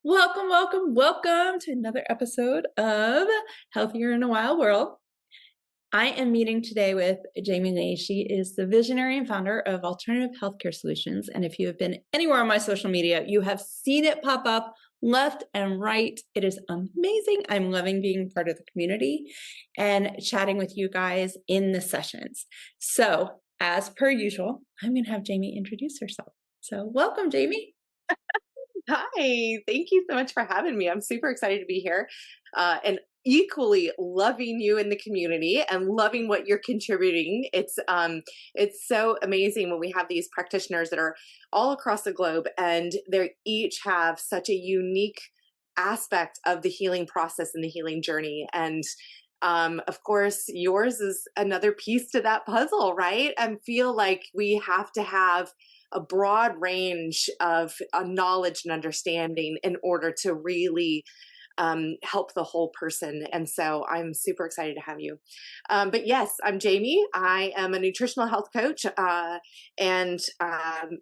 Welcome, welcome, welcome to another episode of Healthier in a Wild World. I am meeting today with Jami Lee. She is the visionary and founder of Alternative Healthcare Solutions. And if you have been anywhere on my social media, you have seen it pop up left and right. It is amazing. I'm loving being part of the community and chatting with you guys in the sessions. So, as per usual, I'm going to have Jami introduce herself. So, welcome, Jami. Hi, thank you so much for having me. I'm super excited to be here and equally loving you in the community and loving what you're contributing. It's so amazing when we have these practitioners that are all across the globe and they each have such a unique aspect of the healing process and the healing journey. And of course, yours is another piece to that puzzle, right? And feel like we have to have a broad range of knowledge and understanding in order to really help the whole person. And so I'm super excited to have you. But yes, I'm Jami. I am a nutritional health coach and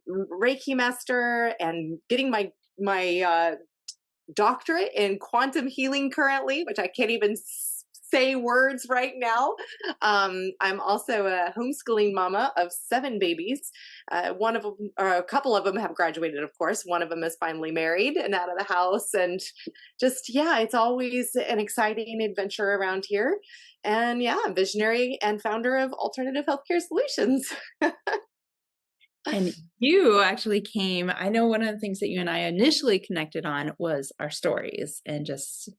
Reiki Master, and getting my doctorate in quantum healing currently, which I can't even say words right now. I'm also a homeschooling mama of 7 babies. One of them, or a couple of them, have graduated, of course. One of them is finally married and out of the house. And just, yeah, it's always an exciting adventure around here. And yeah, I'm visionary and founder of Alternative Healthcare Solutions. And you actually came, I know one of the things that you and I initially connected on was our stories, and just,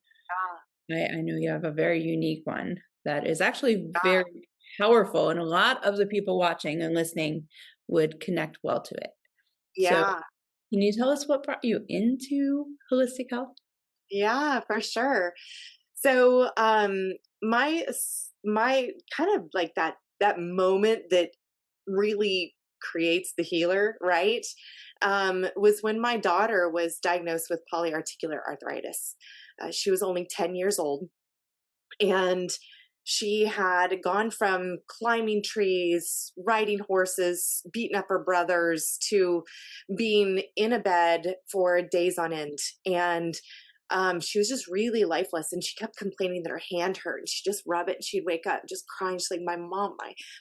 I know you have a very unique one that is actually Yeah. very powerful, and a lot of the people watching and listening would connect well to it. So, Yeah. can you tell us what brought you into holistic health? Yeah, for sure. So, my kind of like that moment that really creates the healer, right? Was when my daughter was diagnosed with polyarticular arthritis. She was only 10 years old, and she had gone from climbing trees, riding horses, beating up her brothers, to being in a bed for days on end. And she was just really lifeless, and she kept complaining that her hand hurt. And she'd just rub it, and she'd wake up just crying. She's like, "My mom,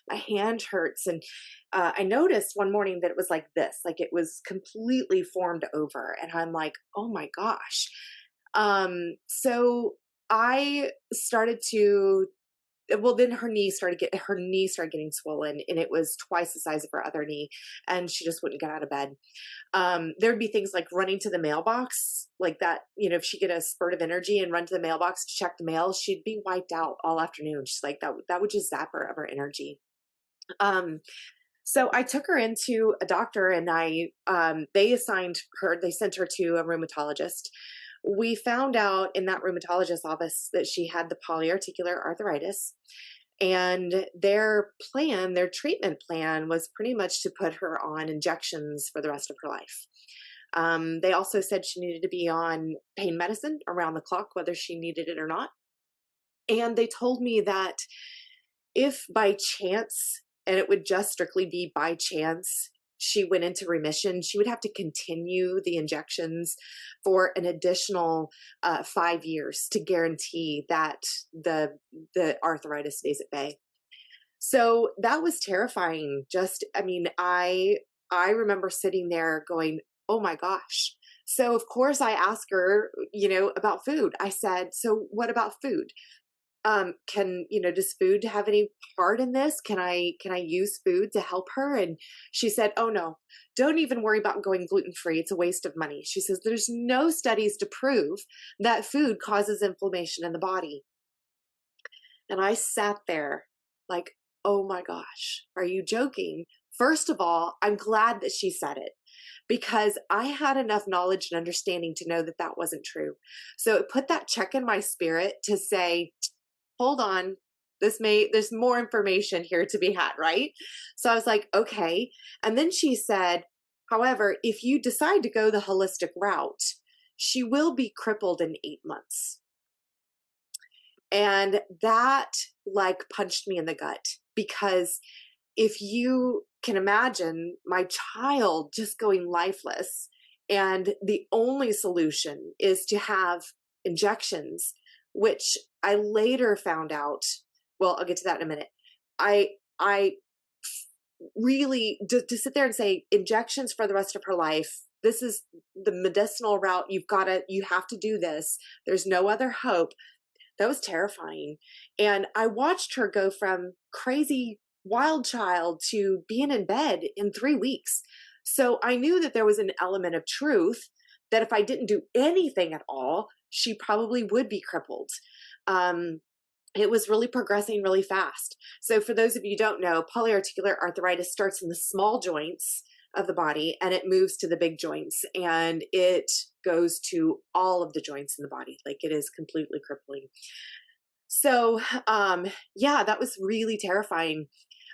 my hand hurts." And I noticed one morning that it was like this, like it was completely formed over, and I'm like, "Oh my gosh!" So I started to, well, then her knee started getting swollen, and it was twice the size of her other knee, and she just wouldn't get out of bed. There'd be things like running to the mailbox, like that, if she get a spurt of energy and run to the mailbox to check the mail, she'd be wiped out all afternoon. She's like, that would just zap her of her energy. Um, so I took her into a doctor, and they sent her to a rheumatologist. We found out in that rheumatologist's office that she had the polyarticular arthritis, and their treatment plan was pretty much to put her on injections for the rest of her life. They also said she needed to be on pain medicine around the clock, whether she needed it or not. And they told me that if by chance, and it would just strictly be by chance, she went into remission, she would have to continue the injections for an additional 5 years to guarantee that the arthritis stays at bay. So that was terrifying. I remember sitting there going, "Oh my gosh." So of course I asked her, about food. I said, "So what about food? Does food have any part in this? Can I use food to help her?" And she said, "Oh no, don't even worry about going gluten-free. It's a waste of money." She says, "There's no studies to prove that food causes inflammation in the body." And I sat there like, "Oh my gosh, are you joking?" First of all, I'm glad that she said it, because I had enough knowledge and understanding to know that that wasn't true. So it put that check in my spirit to say, hold on, there's more information here to be had, right? So I was like, okay. And then she said, "However, if you decide to go the holistic route, she will be crippled in 8 months." And that like punched me in the gut, because if you can imagine my child just going lifeless And the only solution is to have injections, which I later found out. Well, I'll get to that in a minute. I really to sit there and say injections for the rest of her life. This is the medicinal route. You have to do this. There's no other hope. That was terrifying. And I watched her go from crazy wild child to being in bed in 3 weeks. So I knew that there was an element of truth that if I didn't do anything at all, she probably would be crippled. Um, it was really progressing really fast. So for those of you who don't know, polyarticular arthritis starts in the small joints of the body and it moves to the big joints and it goes to all of the joints in the body. Like it is completely crippling. So, yeah, that was really terrifying.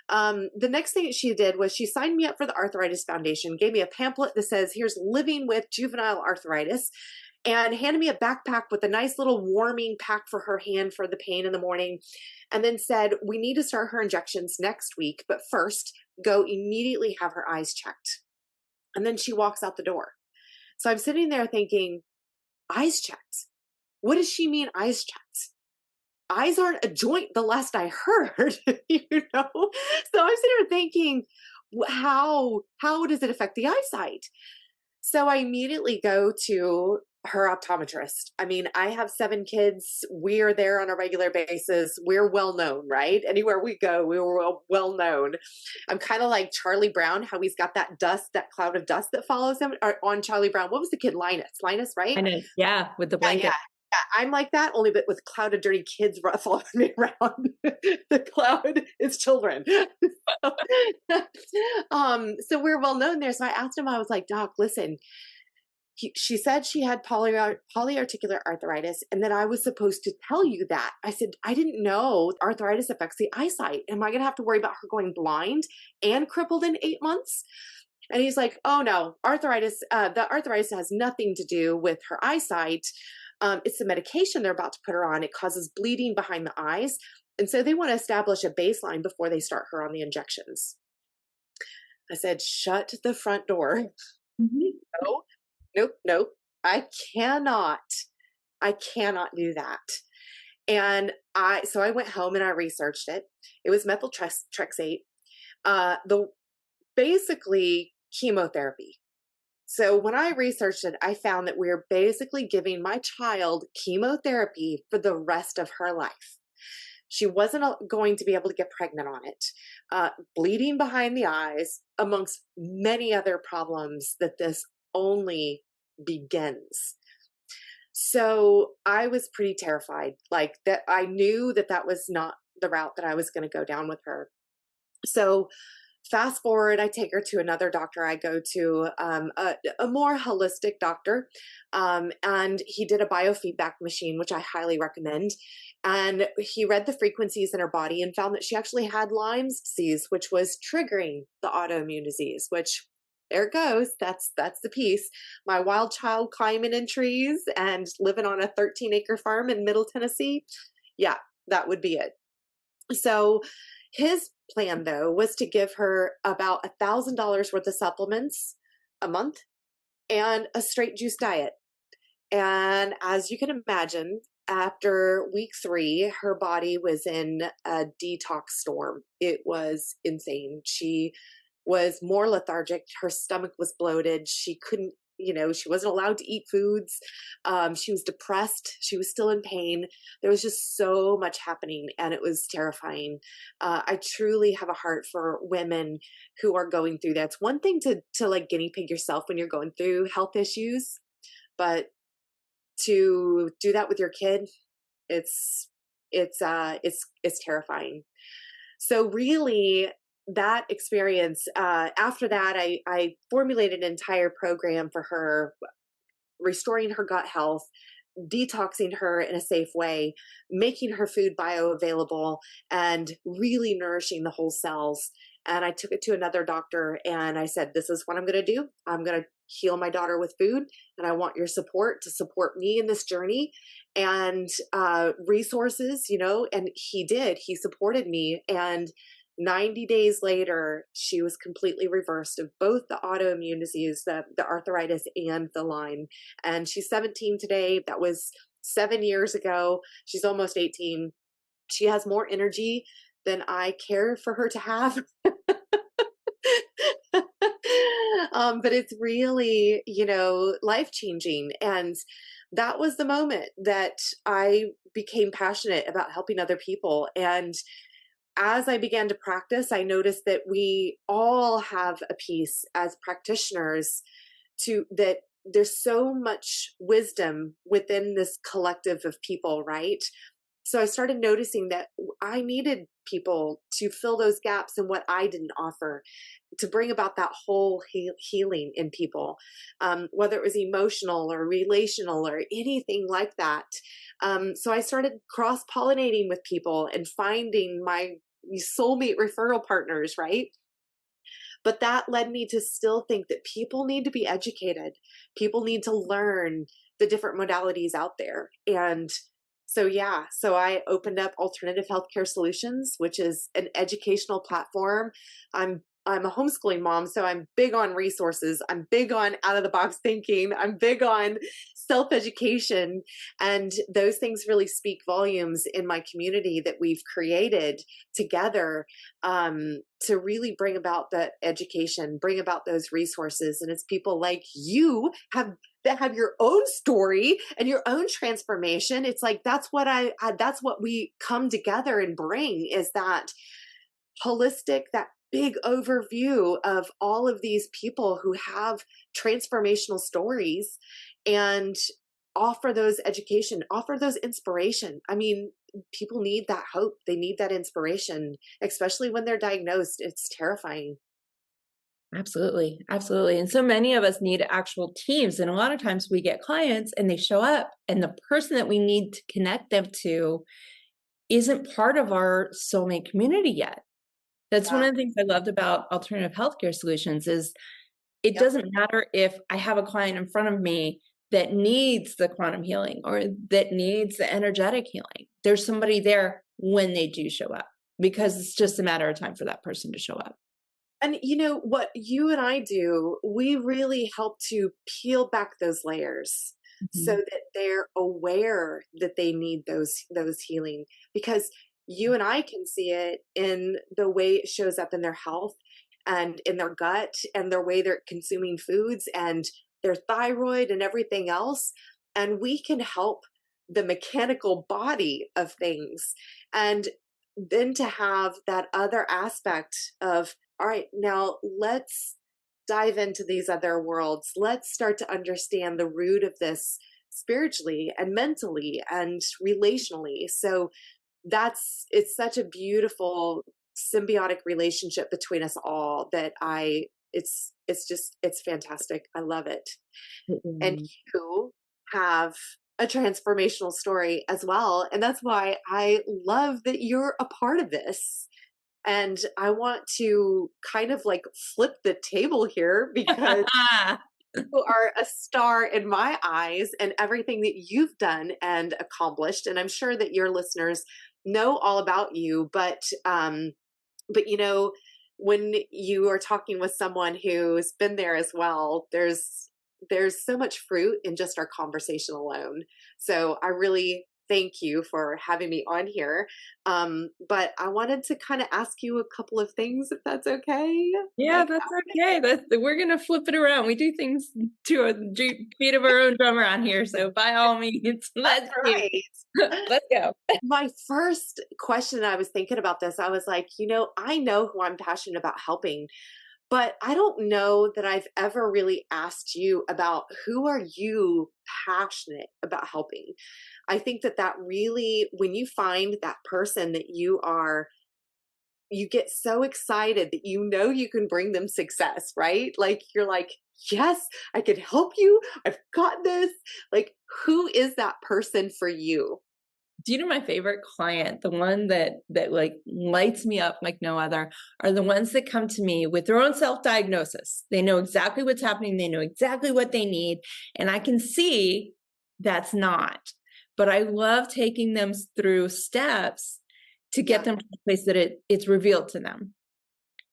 The next thing that she did was she signed me up for the Arthritis Foundation, gave me a pamphlet that says, here's living with juvenile arthritis, and handed me a backpack with a nice little warming pack for her hand for the pain in the morning. And then said, we need to start her injections next week, but first go immediately have her eyes checked. And then she walks out the door. So I'm sitting there thinking, eyes checked? What does she mean eyes checked? Eyes aren't a joint, the last I heard, you know? So I'm sitting here thinking, how does it affect the eyesight? So I immediately go to her optometrist. I mean, I have 7 kids. We're there on a regular basis. We're well known, right? Anywhere we go, we were well known. I'm kind of like Charlie Brown, how he's got that dust, that cloud of dust that follows him. Or on Charlie Brown, what was the kid? Linus, right? I know. Yeah, with the Yeah, yeah. blanket. Yeah, I'm like that, only but with cloud of dirty kids following me around. The cloud is children. So we're well known there. So I asked him, I was like, Doc, listen, she said she had polyarticular arthritis and that I was supposed to tell you that. I said, I didn't know arthritis affects the eyesight. Am I going to have to worry about her going blind and crippled in 8 months? And he's like, oh no, the arthritis has nothing to do with her eyesight. It's the medication they're about to put her on. It causes bleeding behind the eyes. And so they want to establish a baseline before they start her on the injections. I said, shut the front door. Mhm. No, nope, nope. I cannot do that. And so I went home and I researched it. It was methotrexate, the basically chemotherapy. So when I researched it, I found that we're basically giving my child chemotherapy for the rest of her life. She wasn't going to be able to get pregnant on it. Bleeding behind the eyes, amongst many other problems that this only begins. So I was pretty terrified, like that. I knew that that was not the route that I was going to go down with her. So fast forward, I take her to another doctor. I go to a more holistic doctor, and he did a biofeedback machine, which I highly recommend. And he read the frequencies in her body and found that she actually had Lyme's disease, which was triggering the autoimmune disease, which there it goes. That's the piece. My wild child climbing in trees and living on a 13-acre farm in Middle Tennessee. Yeah, that would be it. So his plan, though, was to give her about $1,000 worth of supplements a month and a straight juice diet. And as you can imagine, after week 3, her body was in a detox storm. It was insane. She was more lethargic. Her stomach was bloated. She couldn't, she wasn't allowed to eat foods. She was depressed. She was still in pain. There was just so much happening and it was terrifying. I truly have a heart for women who are going through that. It's one thing to like guinea pig yourself when you're going through health issues, but to do that with your kid, it's terrifying. So really, that experience, after that, I formulated an entire program for her, restoring her gut health, detoxing her in a safe way, making her food bioavailable, and really nourishing the whole cells. And I took it to another doctor and I said, this is what I'm going to do. I'm going to heal my daughter with food. And I want your support to support me in this journey and resources, and he did. He supported me. And 90 days later, she was completely reversed of both the autoimmune disease, the arthritis, and the Lyme. And she's 17 today. That was 7 years ago. She's almost 18. She has more energy than I care for her to have. But it's really, life changing. And that was the moment that I became passionate about helping other people. And as I began to practice, I noticed that we all have a piece as practitioners to that there's so much wisdom within this collective of people, right? So I started noticing that I needed people to fill those gaps in what I didn't offer, to bring about that whole healing in people, whether it was emotional or relational or anything like that. So I started cross pollinating with people and finding my soulmate referral partners, right? But that led me to still think that people need to be educated. People need to learn the different modalities out there. And so, yeah, so I opened up Alternative Healthcare Solutions, which is an educational platform. I'm a homeschooling mom, so I'm big on resources. I'm big on out of the box thinking. I'm big on self education. And those things really speak volumes in my community that we've created together, to really bring about that education, bring about those resources. And it's people like you that have your own story and your own transformation. It's like that's what that's what we come together and bring, is that holistic, that big overview of all of these people who have transformational stories, and offer those education, offer those inspiration. I mean, people need that hope. They need that inspiration, especially when they're diagnosed. It's terrifying. Absolutely. Absolutely. And so many of us need actual teams. And a lot of times we get clients and they show up, and the person that we need to connect them to isn't part of our soulmate community yet. That's one Yeah. of the things I loved about alternative healthcare solutions is it Yep. doesn't matter if I have a client in front of me that needs the quantum healing or that needs the energetic healing. There's somebody there when they do show up, because it's just a matter of time for that person to show up. And you know what you and I do, we really help to peel back those layers so Mhm. that they're aware that they need those healing, because you and I can see it in the way it shows up in their health and in their gut and their way they're consuming foods and their thyroid and everything else. And we can help the mechanical body of things. And then to have that other aspect of, all right, now let's dive into these other worlds. Let's start to understand the root of this spiritually and mentally and relationally. So it's such a beautiful symbiotic relationship between us all that it's fantastic. I love it. And Mhm. you have a transformational story as well. And that's why I love that you're a part of this. And I want to kind of like flip the table here, because you are a star in my eyes and everything that you've done and accomplished. And I'm sure that your listeners know all about you, but when you are talking with someone who's been there as well, there's so much fruit in just our conversation alone. So I really thank you for having me on here. But I wanted to kind of ask you a couple of things, if that's okay. Yeah, Like, that's okay. We're gonna flip it around. We do things to a beat of our own drum around here. So by all means, let's that's do. right. Let's go. My first question, I was thinking about this, I was like, I know who I'm passionate about helping, but I don't know that I've ever really asked you about who are you passionate about helping. I think that really, when you find that person that you get so excited that you can bring them success, right? Like you're like, yes, I can help you. I've got this. Like, who is that person for you? Do you know my favorite client, the one that like lights me up like no other, are the ones that come to me with their own self-diagnosis. They know exactly what's happening, they know exactly what they need, and I can see that's not. But I love taking them through steps to get Yeah. them to the place that it's revealed to them.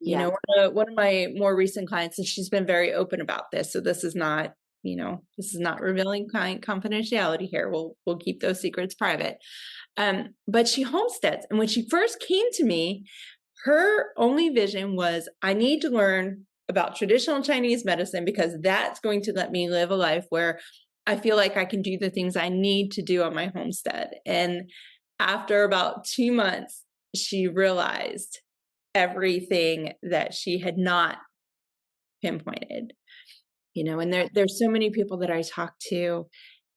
You Yes. know, one of my more recent clients, and she's been very open about this. So this is not, this is not revealing kind confidentiality here. We'll keep those secrets private. But she homesteads. And when she first came to me, her only vision was, I need to learn about traditional Chinese medicine because that's going to let me live a life where I feel like I can do the things I need to do on my homestead. And after about 2 months, she realized everything that she had not pinpointed. And there's so many people that I talk to,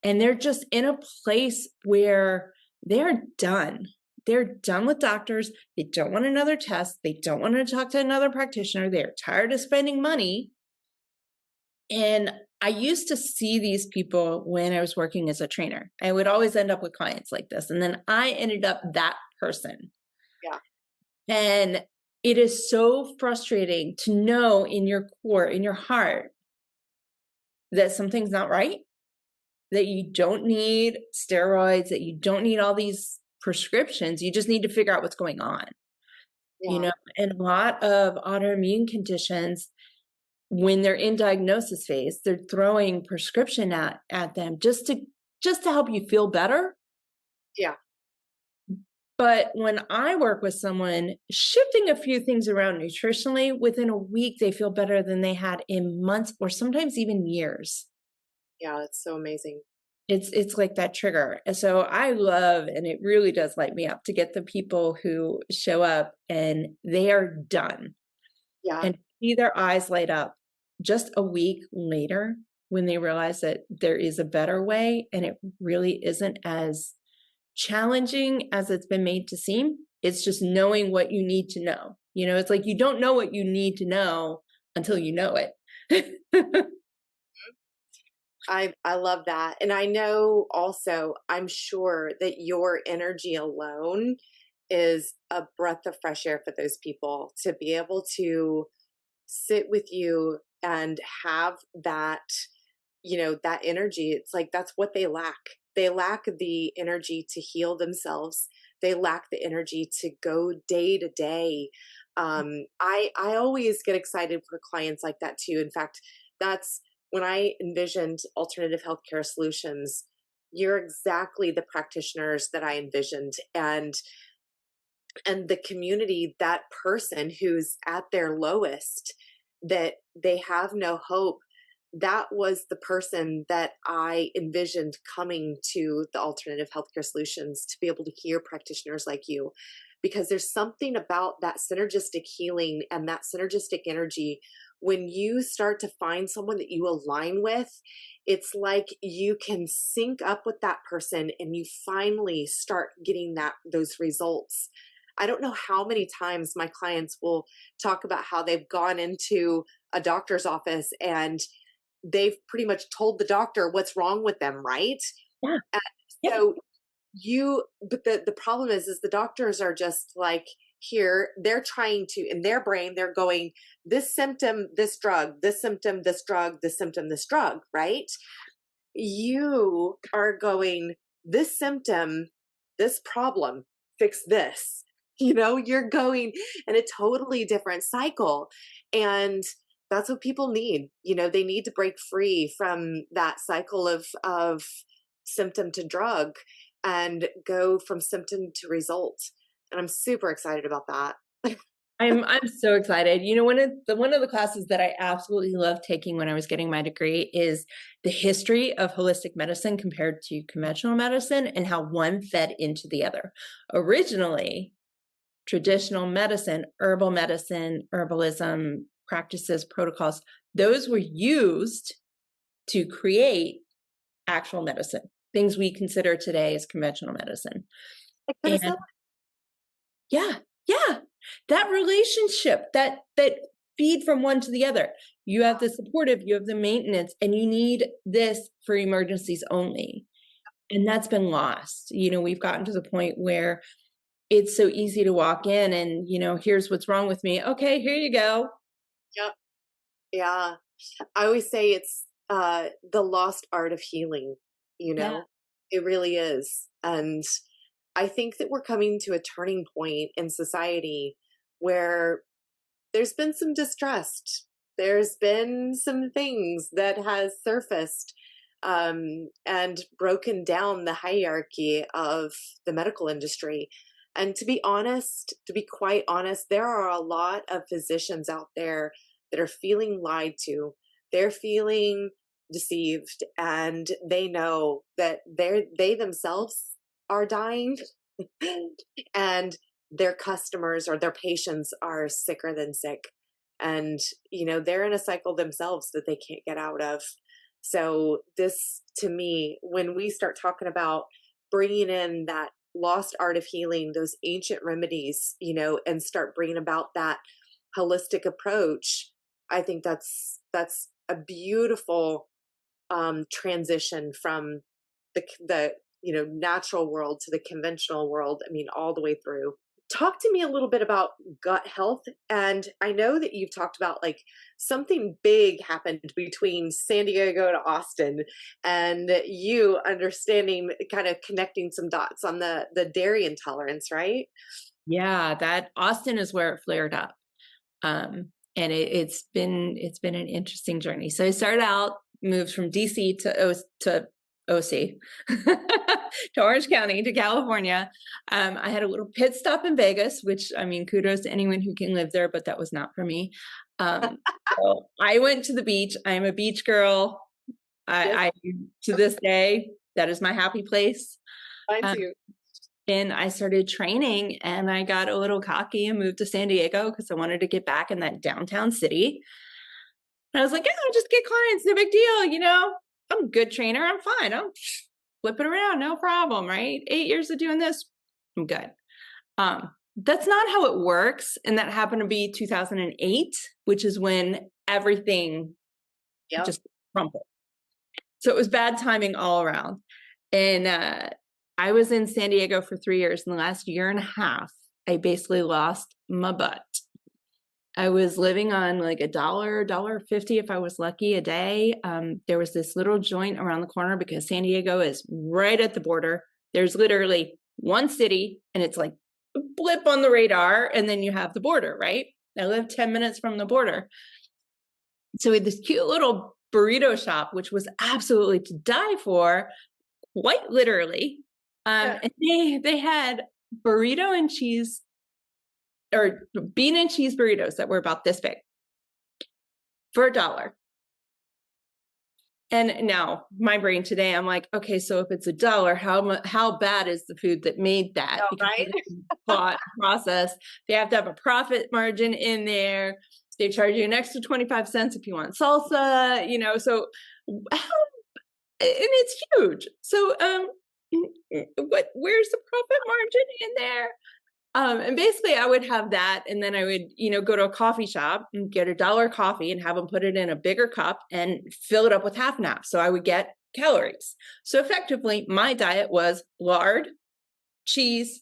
and they're just in a place where they're done. They're done with doctors. They don't want another test. They don't want to talk to another practitioner. They're tired of spending money. And I used to see these people when I was working as a trainer. I would always end up with clients like this. And then I ended up that person. Yeah. And it is so frustrating to know in your core, in your heart, that something's not right, that you don't need steroids, that you don't need all these prescriptions. You just need to figure out what's going on. Yeah. And a lot of autoimmune conditions, when they're in diagnosis phase, they're throwing prescription at them just to help you feel better. Yeah. But when I work with someone, shifting a few things around nutritionally, within a week, they feel better than they had in months or sometimes even years. Yeah. It's so amazing. It's like that trigger. And so I love, and it really does light me up to get the people who show up and they are done Yeah. and see their eyes light up just a week later when they realize that there is a better way and it really isn't as challenging as it's been made to seem. It's just knowing what you need to know. It's like you don't know what you need to know until you know it. I love that. And I know also, I'm sure that your energy alone is a breath of fresh air for those people to be able to sit with you and have that, that energy. It's like that's what they lack. They lack the energy to heal themselves. They lack the energy to go day to day. I always get excited for clients like that too. In fact, that's when I envisioned alternative healthcare solutions. You're exactly the practitioners that I envisioned, and the community, that person who's at their lowest, that they have no hope, that was the person that I envisioned coming to the alternative healthcare solutions to be able to hear practitioners like you. Because there's something about that synergistic healing and that synergistic energy. When you start to find someone that you align with, it's like you can sync up with that person and you finally start getting those results. I don't know how many times my clients will talk about how they've gone into a doctor's office and they've pretty much told the doctor what's wrong with them, right? Yeah. And Yeah. so but the problem is the doctors are just like, here, they're trying to, in their brain, they're going, this symptom, this drug, this symptom, this drug, this symptom, this drug, right? You are going, this symptom, this problem, fix this. You're going in a totally different cycle. And that's what people need. They need to break free from that cycle of symptom to drug and go from symptom to result. And I'm super excited about that. I'm so excited. One of the classes that I absolutely loved taking when I was getting my degree is the history of holistic medicine compared to conventional medicine and how one fed into the other. Originally, traditional medicine, herbalism practices, protocols, those were used to create actual medicine, things we consider today as conventional medicine. Like And penicillin. yeah, yeah, that relationship, that feed from one to the other. You have the supportive, you have the maintenance, and you need this for emergencies only. And that's been lost. We've gotten to the point where it's so easy to walk in and, here's what's wrong with me. Okay, here you go. Yep. Yeah. I always say it's the lost art of healing, you Yeah. know? It really is. And I think that we're coming to a turning point in society where there's been some distrust. There's been some things that has surfaced and broken down the hierarchy of the medical industry. And to be honest, to be quite honest, there are a lot of physicians out there that are feeling lied to. They're feeling deceived, and they know that they themselves are dying and their customers or their patients are sicker than sick, and they're in a cycle themselves that they can't get out of. So this, to me, when we start talking about bringing in that lost art of healing, those ancient remedies, and start bringing about that holistic approach, I think that's a beautiful transition from the natural world to the conventional world. I mean, all the way through. Talk to me a little bit about gut health. And I know that you've talked about like something big happened between San Diego to Austin, and you understanding, kind of connecting some dots on the dairy intolerance, right? Yeah, that Austin is where it flared up. And it's been an interesting journey. So I started out, moved from DC to OC to Orange County to California. I had a little pit stop in Vegas, which, I mean, kudos to anyone who can live there, but that was not for me. So I went to the beach. I'm a beach girl. Yes, I to this day, that is my happy place. mine Um, too. and I started training, and I got a little cocky and moved to San Diego because I wanted to get back in that downtown city. And I was like, yeah, I'll just get clients, no big deal. I'm a good trainer. I'm fine. I'll flip it around, no problem, right? 8 years of doing this, I'm good. That's not how it works. And that happened to be 2008, which is when everything Yep. just crumbled. So it was bad timing all around. And I was in San Diego for 3 years. In the last year and a half, I basically lost my butt. I was living on like $1.50 if I was lucky a day. There was this little joint around the corner because San Diego is right at the border. There's literally one city, and it's like a blip on the radar, and then you have the border, right? I live 10 minutes from the border. So we had this cute little burrito shop, which was absolutely to die for, quite literally. Yeah. And they had burrito and cheese, or bean and cheese burritos that were about this big for $1. And now my brain today, I'm like, okay, so if it's $1, how bad is the food that made that? No, Because right? bought, processed, they have to have a profit margin in there. They charge you an extra 25 cents if you want salsa, so how, and it's huge. So, where's the profit margin in there? And basically I would have that, and then I would, go to a coffee shop and get $1 coffee and have them put it in a bigger cup and fill it up with half and half. So I would get calories. So effectively my diet was lard, cheese,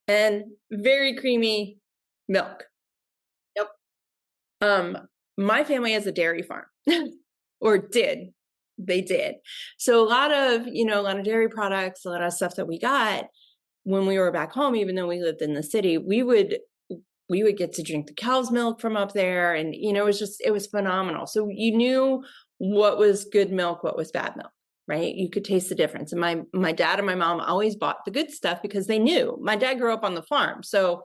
and very creamy milk. Yep. My family has a dairy farm or did. They did. So a lot of dairy products, a lot of stuff that we got when we were back home, even though we lived in the city, we would get to drink the cow's milk from up there. And, it was phenomenal. So you knew what was good milk, what was bad milk, right? You could taste the difference. And my dad and my mom always bought the good stuff because they knew. My dad grew up on the farm. So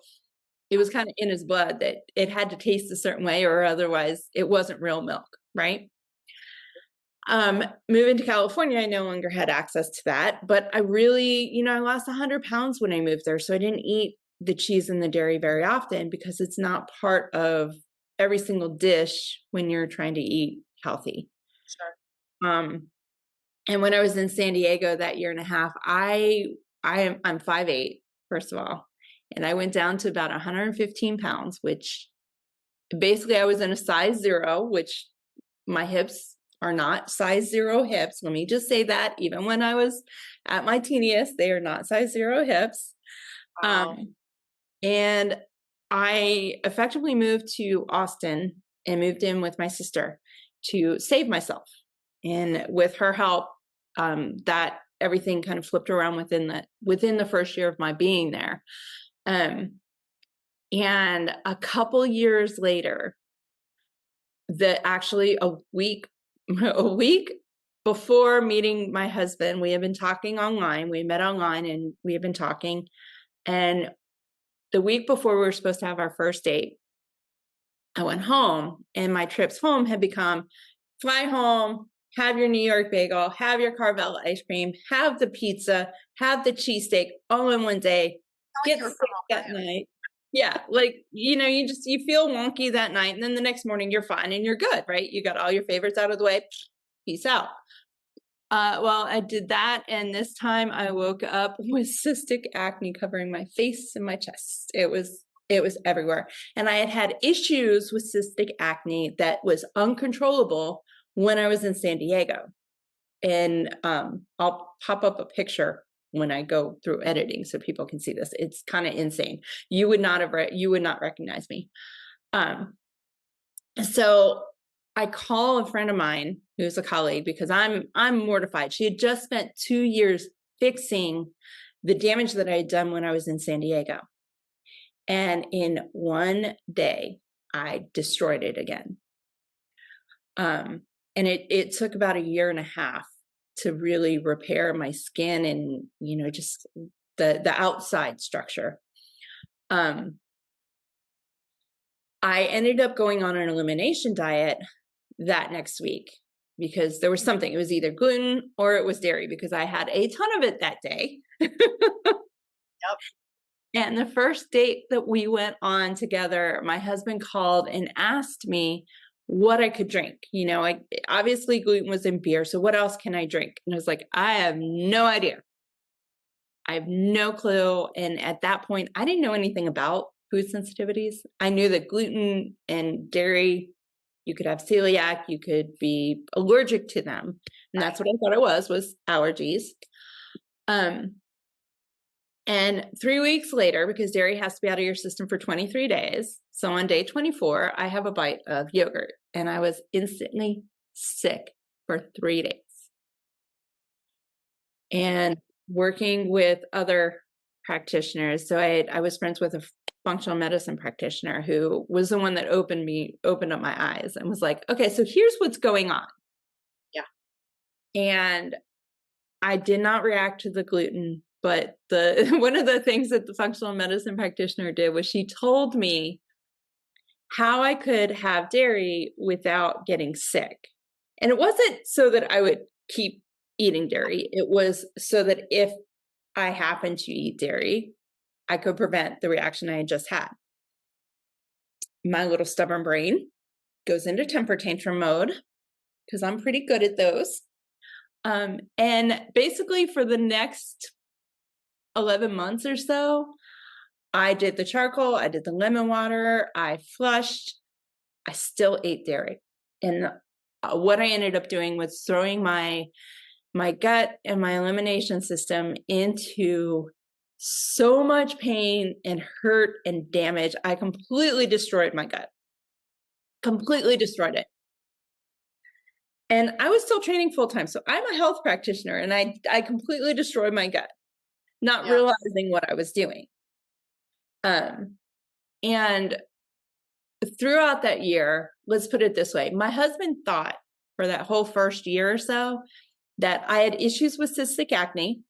it was kind of in his blood that it had to taste a certain way, or otherwise it wasn't real milk, right? Moving to California, I no longer had access to that, but I really, I lost 100 pounds when I moved there. So I didn't eat the cheese and the dairy very often because it's not part of every single dish when you're trying to eat healthy. Sure. And when I was in San Diego that year and a half, I'm 5'8", first of all, and I went down to about 115 pounds, which basically I was in a size 0, which my hips are not size 0 hips. Let me just say that even when I was at my teeniest, they are not size 0 hips. Wow. And I effectively moved to Austin and moved in with my sister to save myself. And with her help, that everything kind of flipped around within the first year of my being there. And a couple years later, actually a week a week before meeting my husband, we had been talking online. We met online and we had been talking. And the week before we were supposed to have our first date, I went home, and my trips home had become fly home, have your New York bagel, have your Carvel ice cream, have the pizza, have the cheesesteak all in one day, get You're sick from that Ohio. night. Yeah, like, you feel wonky that night, and then the next morning you're fine and you're good, right? You got all your favorites out of the way. Peace out. Well, I did that, and this time I woke up with cystic acne covering my face and my chest. It was everywhere, and I had had issues with cystic acne that was uncontrollable when I was in San Diego. And I'll pop up a picture when I go through editing so people can see this. It's kind of insane. You would not recognize me. Um, so I call a friend of mine who's a colleague because I'm mortified. She had just spent 2 years fixing the damage that I had done when I was in San Diego. And in one day, I destroyed it again. And it took about 1.5 years to really repair my skin and, just the outside structure. I ended up going on an elimination diet that next week because there was something. It was either gluten or it was dairy because I had a ton of it that day. Yep. And the first date that we went on together, my husband called and asked me what I could drink. Obviously gluten was in beer, so what else can I drink? And I was like, I have no idea. I have no clue. And at that point, I didn't know anything about food sensitivities. I knew that gluten and dairy, you could have celiac, you could be allergic to them. And that's what I thought it was allergies. And 3 weeks later, because dairy has to be out of your system for 23 days. So on day 24, I have a bite of yogurt and I was instantly sick for 3 days. And working with other practitioners. So I was friends with a functional medicine practitioner who was the one that opened up my eyes and was like, okay, so here's what's going on. Yeah. And I did not react to the gluten, but one of the things that the functional medicine practitioner did was she told me how I could have dairy without getting sick. And it wasn't so that I would keep eating dairy. It was so that if I happened to eat dairy, I could prevent the reaction I had just had. My little stubborn brain goes into temper tantrum mode because I'm pretty good at those. And basically for the next 11 months or so, I did the charcoal, I did the lemon water, I flushed, I still ate dairy. And what I ended up doing was throwing my gut and my elimination system into so much pain and hurt and damage. I completely destroyed my gut. Completely destroyed it. And I was still training full time. So I'm a health practitioner and I completely destroyed my gut, not Yeah. realizing what I was doing. And throughout that year, let's put it this way, my husband thought for that whole first year or so that I had issues with cystic acne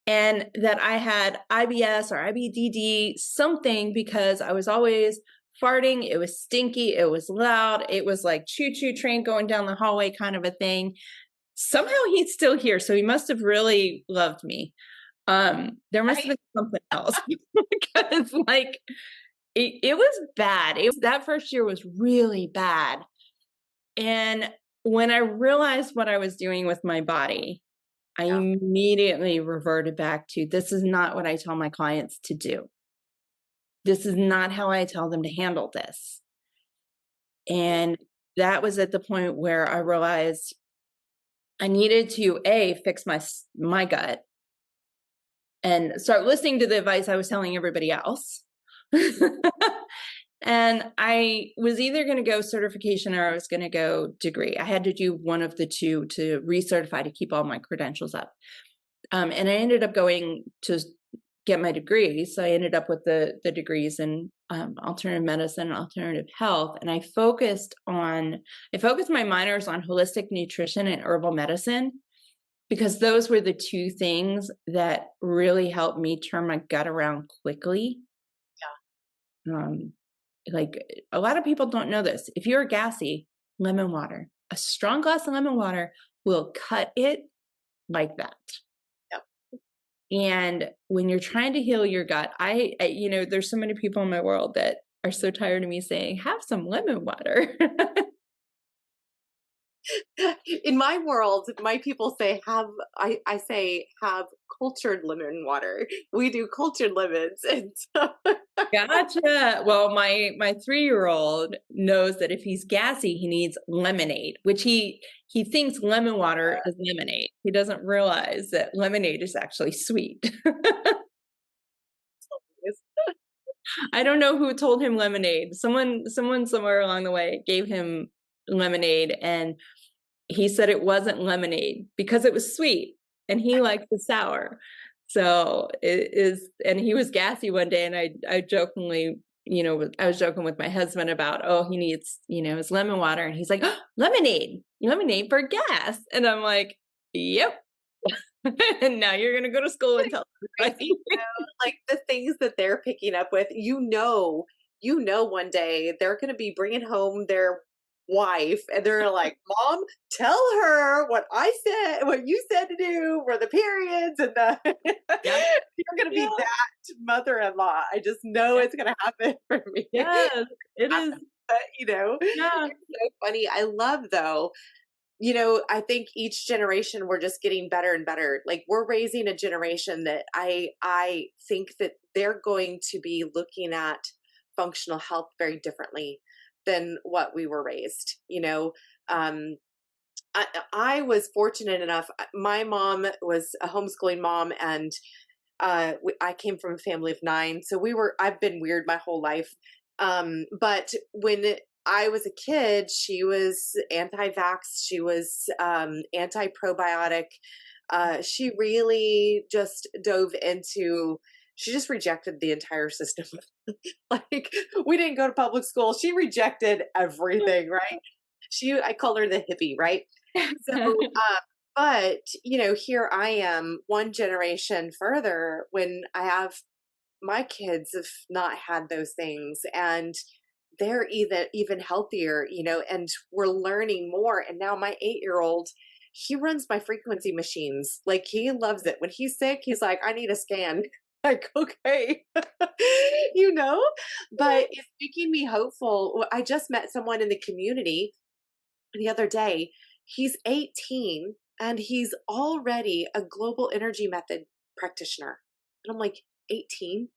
and that I had IBS or IBDD, something, because I was always farting. It was stinky. It was loud. It was like choo-choo train going down the hallway kind of a thing. Somehow he's still here. So he must have really loved me. There must have been something else because it was bad. That first year was really bad. And when I realized what I was doing with my body, I immediately reverted back to, this is not what I tell my clients to do. This is not how I tell them to handle this. And that was at the point where I realized I needed to fix my gut and start listening to the advice I was telling everybody else. And I was either going to go certification or I was going to go degree. I had to do one of the two to recertify to keep all my credentials up. And I ended up going to get my degree. So I ended up with the degrees in alternative medicine and alternative health. And I focused my minors on holistic nutrition and herbal medicine, because those were the two things that really helped me turn my gut around quickly. Um, like a lot of people don't know this. If you're gassy, lemon water, a strong glass of lemon water will cut it like that. Yeah. And when you're trying to heal your gut, there's so many people in my world that are so tired of me saying, have some lemon water. In my world, my people say I say have cultured lemon water. We do cultured lemons. And so Gotcha. Well, my 3-year-old knows that if he's gassy, he needs lemonade, which he thinks lemon water is lemonade. He doesn't realize that lemonade is actually sweet. I don't know who told him lemonade. Someone somewhere along the way gave him lemonade, and he said it wasn't lemonade because it was sweet and he likes the sour. So it is, and he was gassy one day, and I jokingly, I was joking with my husband about, oh, he needs, his lemon water, and he's like, oh, lemonade for gas. And I'm like, yep. And now you're gonna go to school and tell everybody. like the things that they're picking up with, one day they're going to be bringing home their wife and they're like, Mom, tell her what you said to do for the periods and the Yeah. you're going to be Yeah. that mother-in-law. I just know it's going to happen for me. Yes, it is. But Yeah. it's so funny. I love though, I think each generation we're just getting better and better. Like we're raising a generation that I think that they're going to be looking at functional health very differently than what we were raised. Um, I was fortunate enough. My mom was a homeschooling mom, and I came from a family of 9, so I've been weird my whole life. But when I was a kid, she was anti-vax. She was anti-probiotic. She really just dove into. She just rejected the entire system. Like we didn't go to public school. She rejected everything, right? I call her the hippie, right? So, but here I am, one generation further, when I have my kids have not had those things, and they're even healthier, and we're learning more. And now my 8-year-old, he runs my frequency machines. Like he loves it. When he's sick, he's like, I need a scan. Like, okay, but it's making me hopeful. I just met someone in the community the other day. He's 18 and he's already a global energy method practitioner. And I'm like, 18?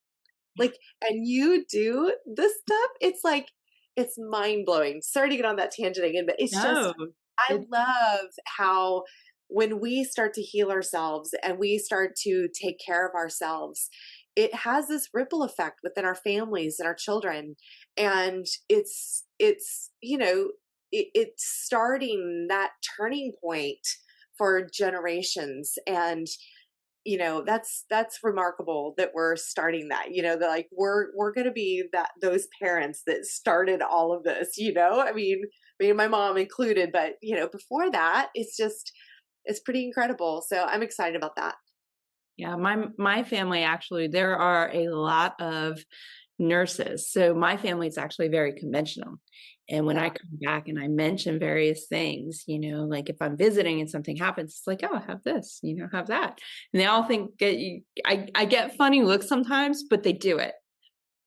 Like, and you do this stuff? It's like, it's mind blowing. Sorry to get on that tangent again, but it's just, No. I love how when we start to heal ourselves and we start to take care of ourselves, it has this ripple effect within our families and our children. And it's starting that turning point for generations. And that's remarkable that we're starting that, that like we're going to be those parents that started all of this. I mean, me and my mom included, but before that, it's pretty incredible. So I'm excited about that. Yeah, my family, actually, there are a lot of nurses. So my family is actually very conventional. And when I Yeah. come back and I mention various things, like if I'm visiting and something happens, it's like, oh, have this, have that. And they all think that I get funny looks sometimes, but they do it.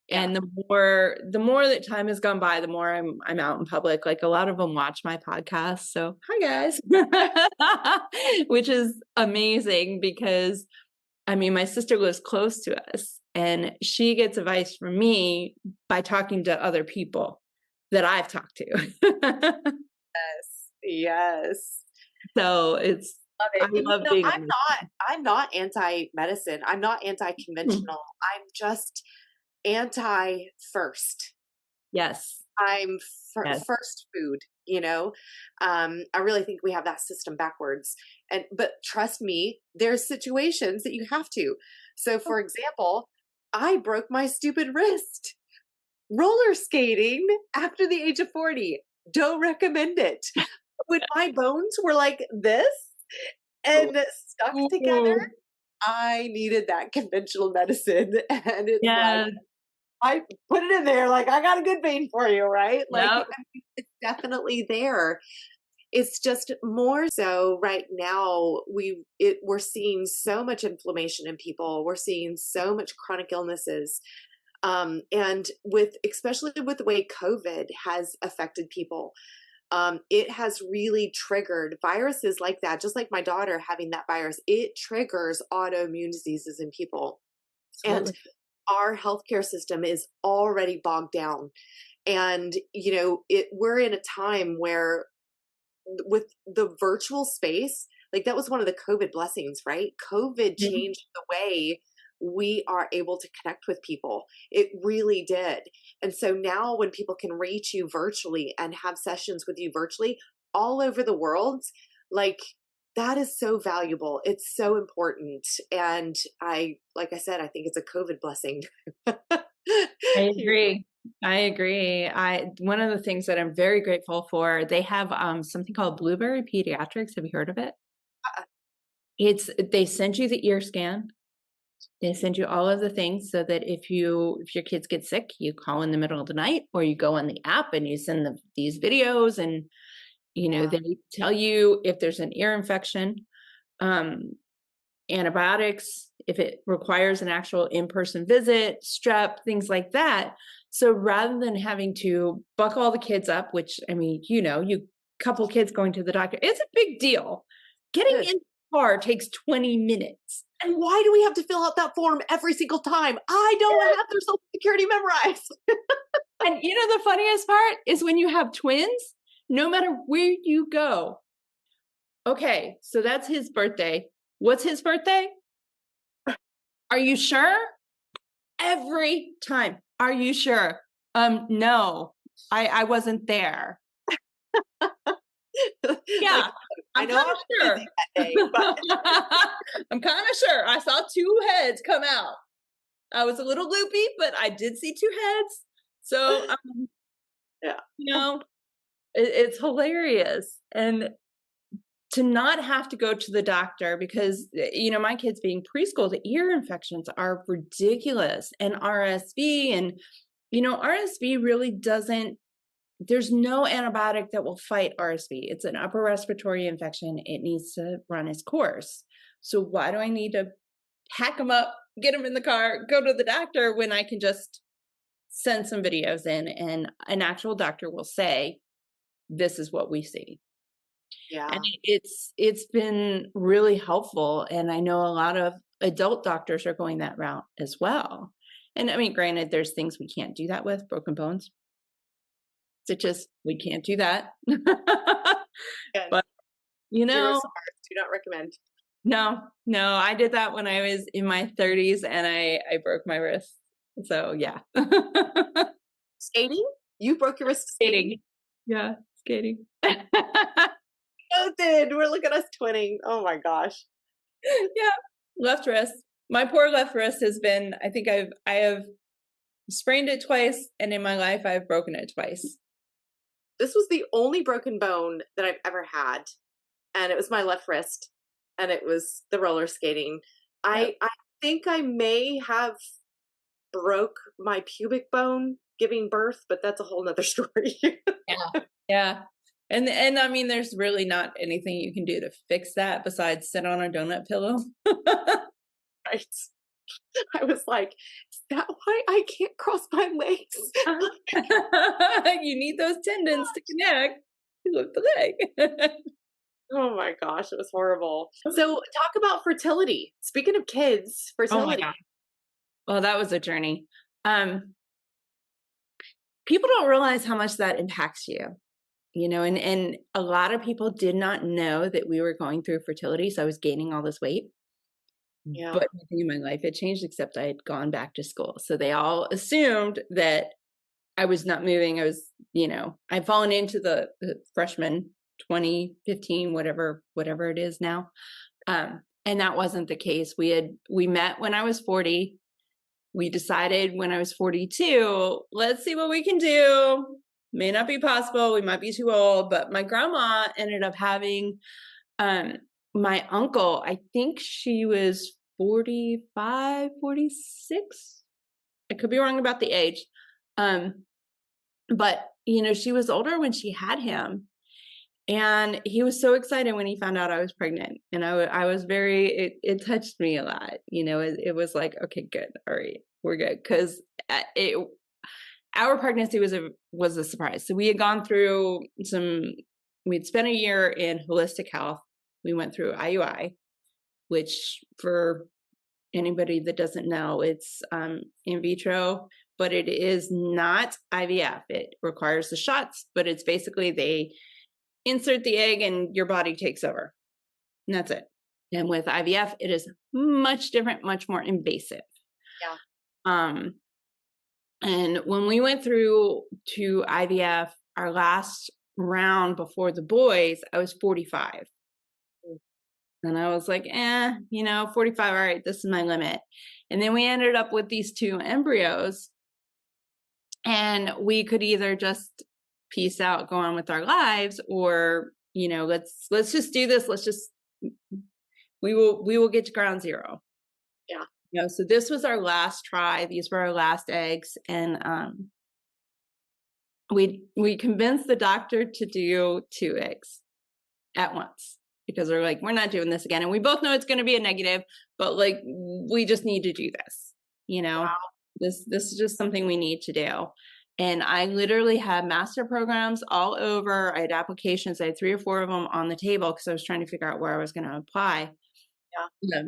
Yeah. And the more that time has gone by, the more I'm out in public. Like a lot of them watch my podcast. So hi guys, which is amazing because I mean, my sister lives close to us, and she gets advice from me by talking to other people that I've talked to. Yes. Yes. So Love I it. love being on this. I'm not anti-medicine. I'm not Mhm. anti-conventional. I'm just anti-first. Yes, I'm yes. first food. I really think we have that system backwards. But trust me, there's situations that you have to. So for example, I broke my stupid wrist roller skating after the age of 40. Don't recommend it. When my bones were like this and stuck together, Ooh, I needed that conventional medicine. And it's like, yeah. I put it in there, like, I got a good vein for you, right? Like, Yep. I mean, it's definitely there. It's just more so right now, we're seeing so much inflammation in people. We're seeing so much chronic illnesses. And with especially with the way COVID has affected people, it has really triggered viruses like that, just like my daughter having that virus, it triggers autoimmune diseases in people. And Absolutely. our healthcare system is already bogged down. And, we're in a time where with the virtual space, like that was one of the COVID blessings, right? COVID Mhm. changed the way we are able to connect with people. It really did. And so now when people can reach you virtually and have sessions with you virtually all over the world, like that is so valuable. It's so important. And like I said, I think it's a COVID blessing. I You agree. I agree. One of the things that I'm very grateful for, they have something called Blueberry Pediatrics. Have you heard of it? They send you the ear scan. They send you all of the things so that if your kids get sick, you call in the middle of the night or you go on the app and you send them these videos and Yeah. they tell you if there's an ear infection, um, antibiotics, if it requires an actual in-person visit, strep, things like that. So rather than having to buck all the kids up, which I mean, you couple kids going to the doctor, it's a big deal. Getting Good. in the car takes 20 minutes. And why do we have to fill out that form every single time? I don't have their social security memorized. And the funniest part is when you have twins, no matter where you go. Okay, so that's his birthday. What's his birthday? Are you sure? Every time. Are you sure? No, I wasn't there. Like, Yeah, I I'm know I kind of was sure. busy that day, but I'm kind of sure. I saw two heads come out. I was a little loopy, but I did see two heads. So, yeah. you know, it's hilarious. And to not have to go to the doctor because, my kids being preschool, the ear infections are ridiculous and RSV and, RSV really doesn't, there's no antibiotic that will fight RSV. It's an upper respiratory infection. It needs to run its course. So why do I need to hack them up, get them in the car, go to the doctor when I can just send some videos in and an actual doctor will say, this is what we see. And Yeah. it's been really helpful. And I know a lot of adult doctors are going that route as well. And I mean, granted, there's things we can't do that with, broken bones, stitches, we can't do that. Yes. But, you Zero know, stars. Do not recommend. no, I did that when I was in my 30s and I broke my wrist. So yeah. Skating? You broke your wrist skating? Skating. Yeah, skating. Oh, did. We're look at us twinning. Oh my gosh. Yeah, left wrist. My poor left wrist has been, I think I have sprained it twice, and in my life, I've broken it twice. This was the only broken bone that I've ever had, and it was my left wrist, and it was the roller skating. Yep. I think I may have broke my pubic bone giving birth, but that's a whole nother story. Yeah. Yeah. And I mean, there's really not anything you can do to fix that besides sit on a donut pillow. Right. I was like, is that why I can't cross my legs? You need those tendons to connect to lift the leg. Oh my gosh, it was horrible. So talk about fertility. Speaking of kids, Oh my fertility. god. Well, that was a journey. Um, People don't realize how much that impacts you. And a lot of people did not know that we were going through fertility. So I was gaining all this weight, Yeah. but nothing in my life had changed except I had gone back to school. So they all assumed that I was not moving. I'd fallen into the freshman. 2015, whatever it is now. And that wasn't the case. We met when I was 40. We decided when I was 42, let's see what we can do. May not be possible. We might be too old, but my grandma ended up having um my uncle, I think she was 45, 46. I could be wrong about the age. Um, but she was older when she had him. And he was so excited when he found out I was pregnant. And I was it touched me a lot. It was like, okay, good. All right, we're good. Cause our pregnancy was a surprise. So we had gone through we'd spent a year in holistic health. We went through IUI, which for anybody that doesn't know, it's in vitro, but it is not IVF. It requires the shots, but it's basically they insert the egg and your body takes over. And that's it. And with IVF, it is much different, much more invasive. Yeah. And when we went through to IVF, our last round before the boys, I was 45. And I was like, 45, all right, this is my limit. And then we ended up with these 2 embryos. And we could either just peace out, go on with our lives, or, let's just do this. We will get to ground zero. Yeah. So this was our last try. These were our last eggs. And we convinced the doctor to do 2 eggs at once, because they're like, we're not doing this again. And we both know it's going to be a negative, but like, we just need to do this. Wow. This is just something we need to do. And I literally had master programs all over. I had applications. I had 3 or 4 of them on the table because I was trying to figure out where I was going to apply. Yeah.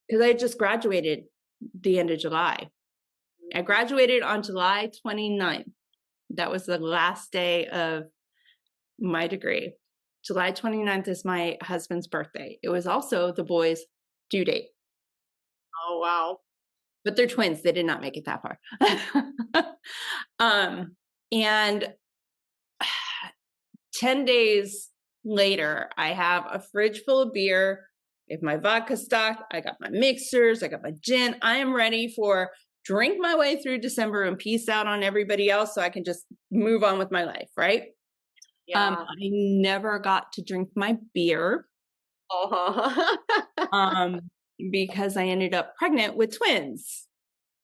Because I had just graduated the end of July. I graduated on July 29th. That was the last day of my degree. July 29th is my husband's birthday. It was also the boys' due date. Oh, wow. But they're twins. They did not make it that far. And 10 days later, I have a fridge full of beer. If my vodka stocked, I got my mixers, I got my gin. I am ready for drink my way through December and peace out on everybody else so I can just move on with my life, right? Yeah. I never got to drink my beer. Uh-huh. Because I ended up pregnant with twins.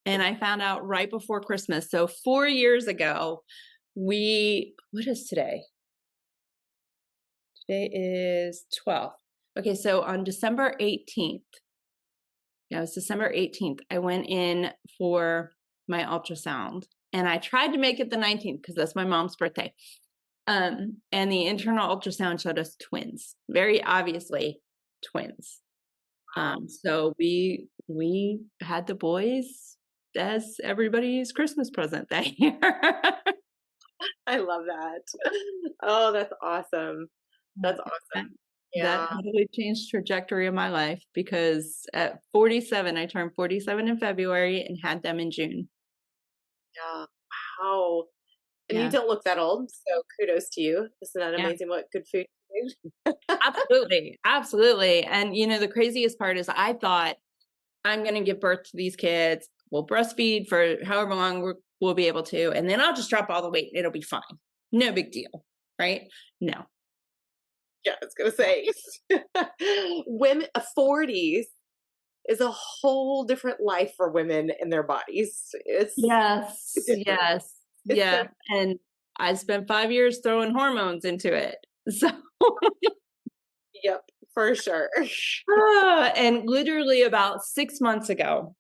And I found out right before Christmas. So 4 years ago, what is today? Today is 12th. Okay, so on December 18th, it was December 18th, I went in for my ultrasound. And I tried to make it the 19th because that's my mom's birthday. And the internal ultrasound showed us twins, very obviously twins. So we had the boys as everybody's Christmas present that year. I love that. Oh, that's awesome. That's awesome. That Yeah. totally changed trajectory of my life, because at 47, I turned 47 in February and had them in June. Yeah. Wow. And you Yeah. don't look that old, so kudos to you. Isn't that Yeah. amazing what good food you made? Absolutely. Absolutely. And the craziest part is I thought, I'm going to give birth to these kids. We'll breastfeed for however long we'll be able to. And then I'll just drop all the weight. It'll be fine. No big deal. Right? No. Yeah, I was gonna say women 40s is a whole different life for women and their bodies. Yes. Different. Yes. It's so Yeah. And I spent 5 years throwing hormones into it. So, yep, for sure. and literally about 6 months ago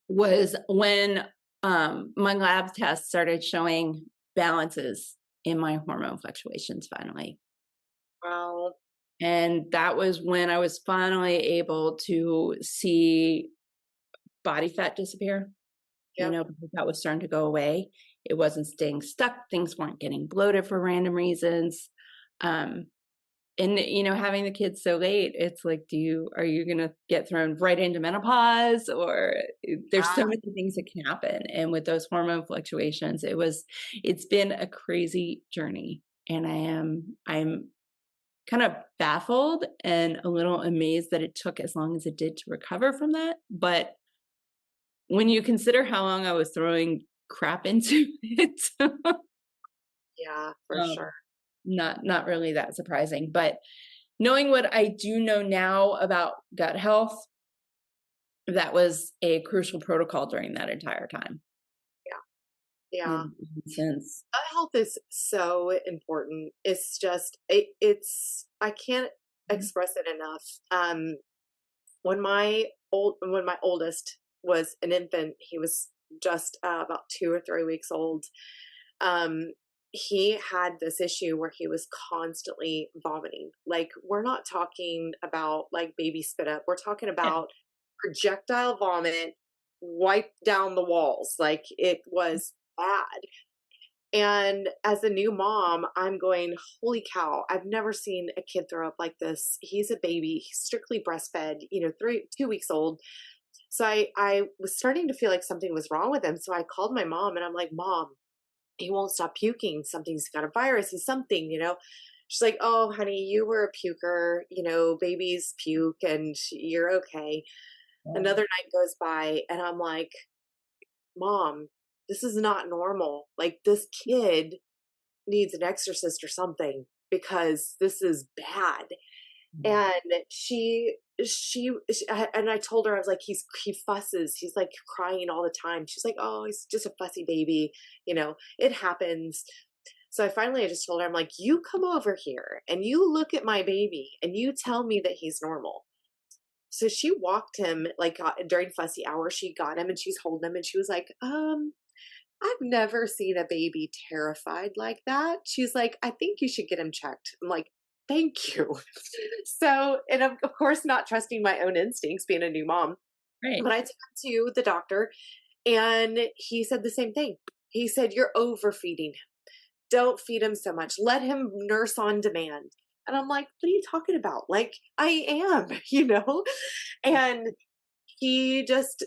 was when my lab test started showing balances in my hormone fluctuations finally. Wow. And that was when I was finally able to see body fat disappear, Yep. because that was starting to go away. It wasn't staying stuck. Things weren't getting bloated for random reasons. Um, and having the kids so late, it's like, are you going to get thrown right into menopause, or there's so many things that can happen. And with those hormone fluctuations, it's been a crazy journey. And I'm kind of baffled and a little amazed that it took as long as it did to recover from that. But when you consider how long I was throwing crap into it, Yeah, for um, sure. not really that surprising. But knowing what I do know now about gut health, that was a crucial protocol during that entire time. Yeah. Yeah. In a sense. Gut health is so important. It's just it's I can't Mhm. express it enough. When my oldest was an infant, he was just about 2 or 3 weeks old. Um, he had this issue where he was constantly vomiting. Like, we're not talking about like baby spit up. We're talking Yeah. about projectile vomit wiped down the walls. Like, it was bad. And as a new mom, I'm going, holy cow, I've never seen a kid throw up like this. He's a baby, he's strictly breastfed, 2 weeks old. So I was starting to feel like something was wrong with him. So I called my mom and I'm like, Mom, he won't stop puking. Something's got a virus. He's something. She's like, oh, honey, you were a puker. Babies puke and you're okay. Another night goes by and I'm like, Mom, this is not normal. Like, this kid needs an exorcist or something because this is bad. Mhm. And and I told her, I was like, he fusses, he's like crying all the time. She's like, oh, he's just a fussy baby, it happens. So I just told her, I'm like, you come over here and you look at my baby and you tell me that he's normal. So she walked him like during fussy hour. She got him and she's holding him and she was like, I've never seen a baby terrified like that. She's like, I think you should get him checked. I'm like, thank you. So, and of course, not trusting my own instincts, being a new mom, Right. but I took him to the doctor and he said the same thing. He said, you're overfeeding him. Don't feed him so much. Let him nurse on demand. And I'm like, what are you talking about? Like, I am, And he just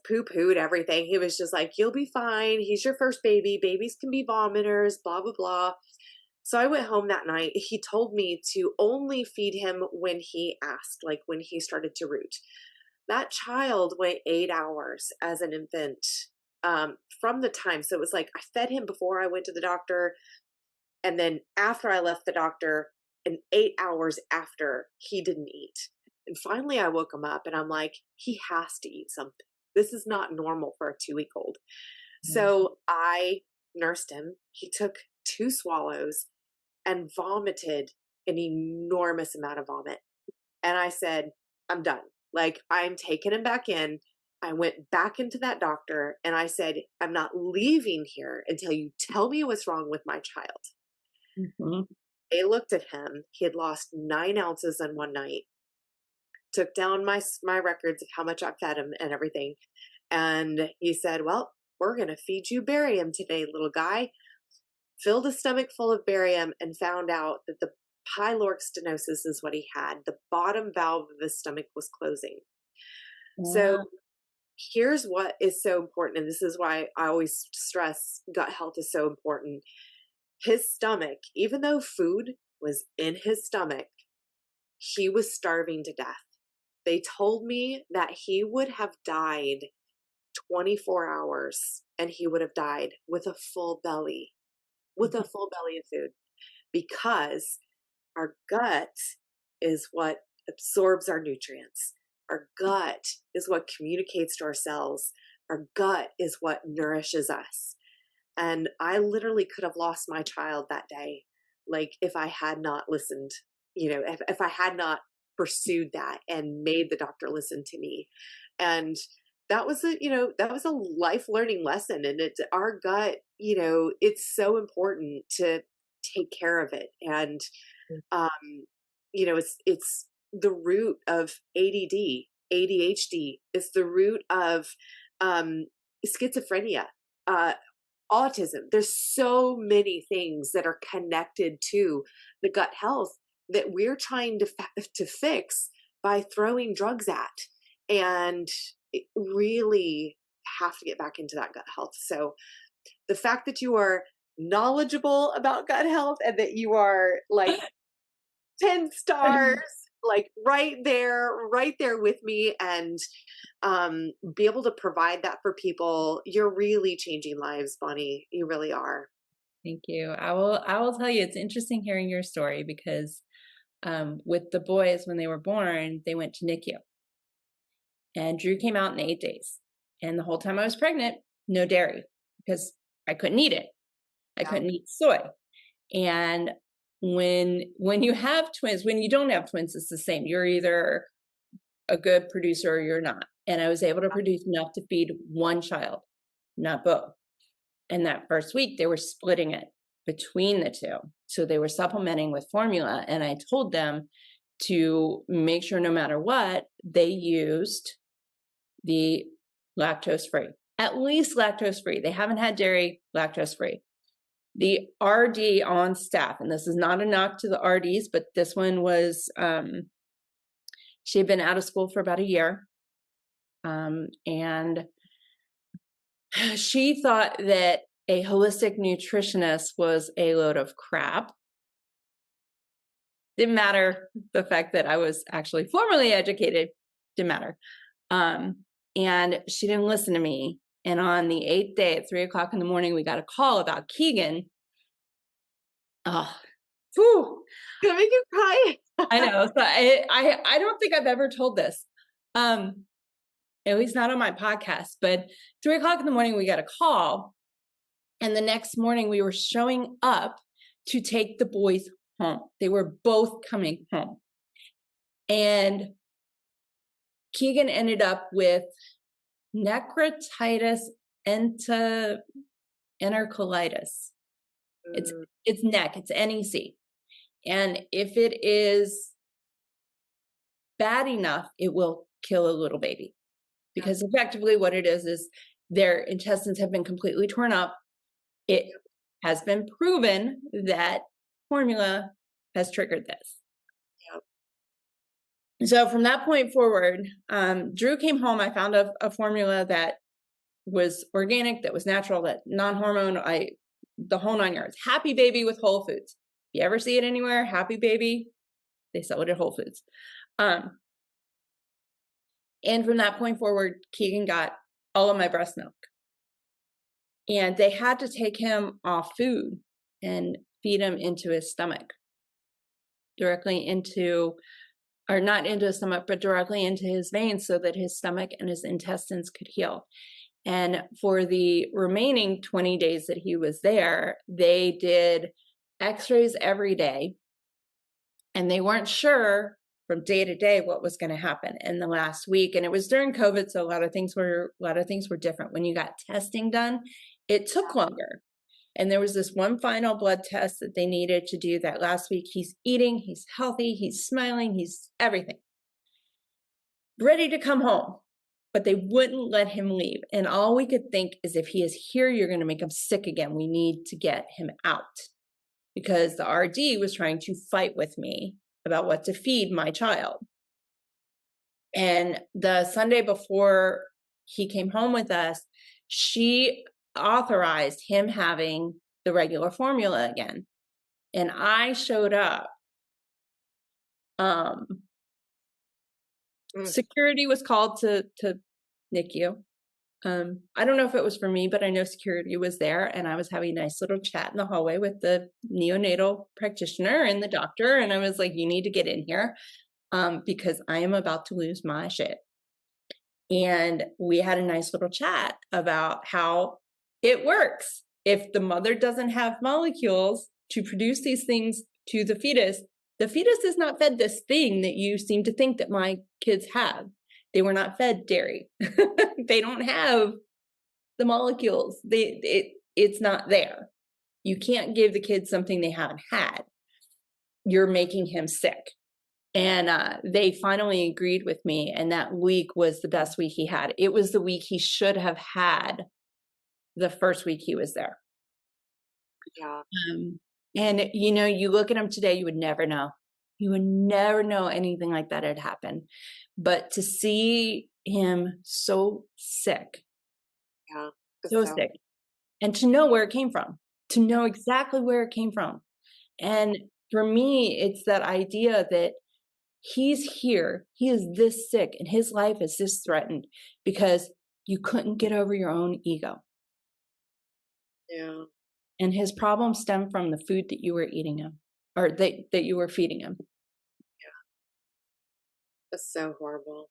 poo pooed everything. He was just like, you'll be fine. He's your first baby. Babies can be vomiters, blah, blah, blah. So I went home that night. He told me to only feed him when he asked, like when he started to root. That child went 8 hours as an infant from the time. So it was like I fed him before I went to the doctor. And then after I left the doctor, and 8 hours after, he didn't eat. And finally, I woke him up and I'm like, he has to eat something. This is not normal for a 2 week old. Mhm. So I nursed him. He took 2 swallows and vomited an enormous amount of vomit. And I said, I'm done. Like, I'm taking him back in. I went back into that doctor and I said, I'm not leaving here until you tell me what's wrong with my child. Mhm. They looked at him. He had lost 9 ounces in one night. Took down my records of how much I fed him and everything. And he said, well, we're going to feed you barium today, little guy. Filled a stomach full of barium and found out that the pyloric stenosis is what he had. The bottom valve of his stomach was closing. So Wow. here's what is so important. And this is why I always stress gut health is so important. His stomach, even though food was in his stomach, he was starving to death. They told me that he would have died 24 hours and he would have died with a full belly of food, because our gut is what absorbs our nutrients. Our gut is what communicates to our cells. Our gut is what nourishes us. And I literally could have lost my child that day, like if I had not listened, if I had not pursued that and made the doctor listen to me. And that was a life learning lesson. And it's our gut, it's so important to take care of it. And, um, it's the root of ADD, ADHD. It's the root of, um, schizophrenia, uh, autism. There's so many things that are connected to the gut health that we're trying to fix by throwing drugs at, and it really have to get back into that gut health. So the fact that you are knowledgeable about gut health and that you are like 10 stars, like right there with me. And be able to provide that for people. You're really changing lives, Bonnie. You really are. Thank you. I will tell you, it's interesting hearing your story because with the boys, when they were born, they went to NICU. And Drew came out in 8 days. And the whole time I was pregnant, no dairy because I couldn't eat it. I Yeah. couldn't eat soy. And when you have twins, when you don't have twins, it's the same. You're either a good producer or you're not. And I was able to produce enough to feed one child, not both. And that first week, they were splitting it between the two. So they were supplementing with formula. And I told them to make sure no matter what, they used the lactose free, at least lactose free. They haven't had dairy, lactose free. The RD on staff, and this is not a knock to the RDs, but this one was, she had been out of school for about a year. And she thought that a holistic nutritionist was a load of crap. Didn't matter the fact that I was actually formally educated, didn't matter. And she didn't listen to me. And on the 8th day at 3:00 in the morning, we got a call about Keegan. Oh, whew. Gonna make you cry. I know. So I don't think I've ever told this. At least not on my podcast, but 3:00 in the morning, we got a call. And the next morning we were showing up to take the boys home. They were both coming home. And Keegan ended up with necrotitis enterocolitis. It's neck, it's NEC. And if it is bad enough, it will kill a little baby. Because effectively what it is their intestines have been completely torn up. It has been proven that formula has triggered this. Yep. So from that point forward, Drew came home. I found a formula that was organic, that was natural, that non-hormone, the whole 9 yards. Happy Baby with Whole Foods. If you ever see it anywhere, Happy Baby, they sell it at Whole Foods. And from that point forward, Keegan got all of my breast milk. And they had to take him off food and feed him into his stomach, directly into, or not into his stomach, but directly into his veins so that his stomach and his intestines could heal. And for the remaining 20 days that he was there, they did x-rays every day. And they weren't sure from day to day what was going to happen in the last week. And it was during COVID, so a lot of things were different. When you got testing done, it took longer. And there was this one final blood test that they needed to do that last week. He's eating, he's healthy, he's smiling, he's everything. Ready to come home, but they wouldn't let him leave. And all we could think is if he is here, you're going to make him sick again. We need to get him out. Because the RD was trying to fight with me about what to feed my child. And the Sunday before he came home with us, she authorized him having the regular formula again. And I showed up. Security was called to NICU. I don't know if it was for me, but I know security was there, and I was having a nice little chat in the hallway with the neonatal practitioner and the doctor. And I was like, you need to get in here because I am about to lose my shit. And we had a nice little chat about how it works. If the mother doesn't have molecules to produce these things to the fetus is not fed this thing that you seem to think that my kids have. They were not fed dairy. They don't have the molecules. It's not there. You can't give the kids something they haven't had. You're making him sick. And they finally agreed with me. And that week was the best week he had. It was the week he should have had the first week he was there. Yeah. And, you look at him today, you would never know. You would never know anything like that had happened. But to see him so sick, so sick, and to know where it came from, to know exactly where it came from. And for me, it's that idea that he's here, he is this sick, and his life is this threatened because you couldn't get over your own ego. Yeah. And his problem stemmed from the food that you were eating him or that you were feeding him. That's so horrible.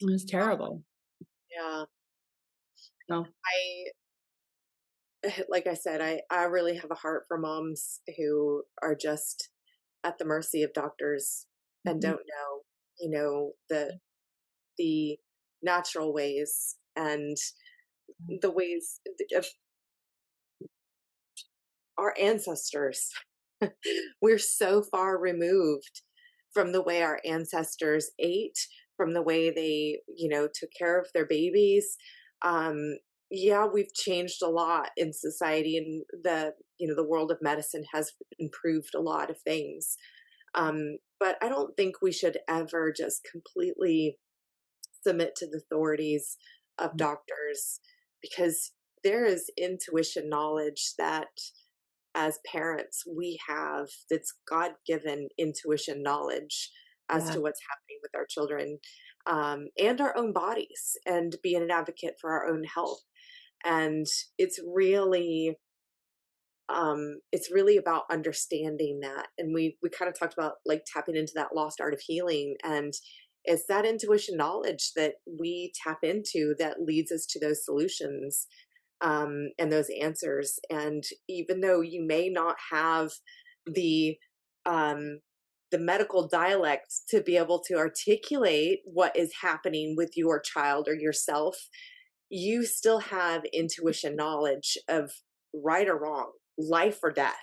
It was terrible. Yeah. So, I like I said, I really have a heart for moms who are just at the mercy of doctors and mhm, don't know, the natural ways and the ways of our ancestors. We're so far removed from the way our ancestors ate, from the way they, took care of their babies. Um, yeah, we've changed a lot in society, and the world of medicine has improved a lot of things. But I don't think we should ever just completely submit to the authorities of doctors, because there is intuition knowledge that as parents we have, that's god-given intuition knowledge as yeah, to what's happening with our children, and our own bodies, and being an advocate for our own health. And it's really it's really about understanding that. And we kind of talked about like tapping into that lost art of healing, and it's that intuition knowledge that we tap into that leads us to those solutions, and those answers. And even though you may not have the um, the medical dialect to be able to articulate what is happening with your child or yourself, you still have intuition knowledge of right or wrong, life or death,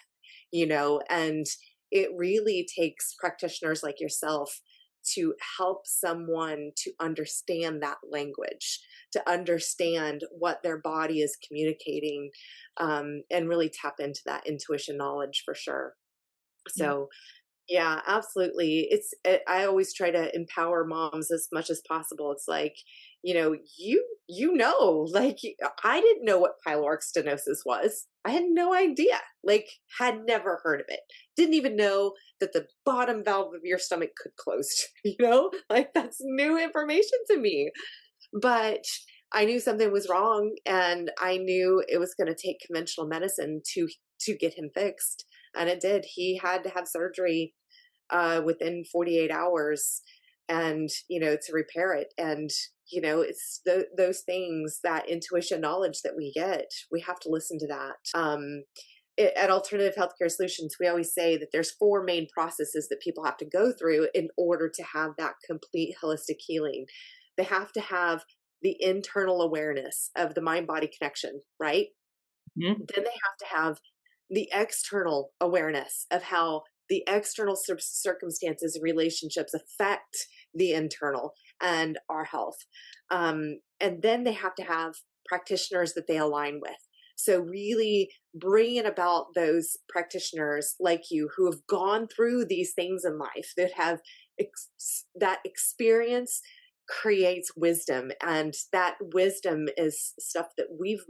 and it really takes practitioners like yourself to help someone to understand that language, to understand what their body is communicating, and really tap into that intuition knowledge for sure. yeah, So, yeah, absolutely. I always try to empower moms as much as possible. It's like, like I didn't know what pyloric stenosis was. I had no idea. Like, had never heard of it. Didn't even know that the bottom valve of your stomach could close, Like that's new information to me. But I knew something was wrong, and I knew it was going to take conventional medicine to get him fixed. And it did. He had to have surgery within 48 hours, and to repair it. And it's those things, that intuition knowledge that we get, we have to listen to that. At Alternative Healthcare Solutions, we always say that there's four main processes that people have to go through in order to have that complete holistic healing. They have to have the internal awareness of the mind body connection, right? mhm, Then they have to have the external awareness of how the external circumstances and relationships affect the internal and our health. And then they have to have practitioners that they align with. So, really bringing about those practitioners like you who have gone through these things in life, that have that experience creates wisdom, and that wisdom is stuff that we've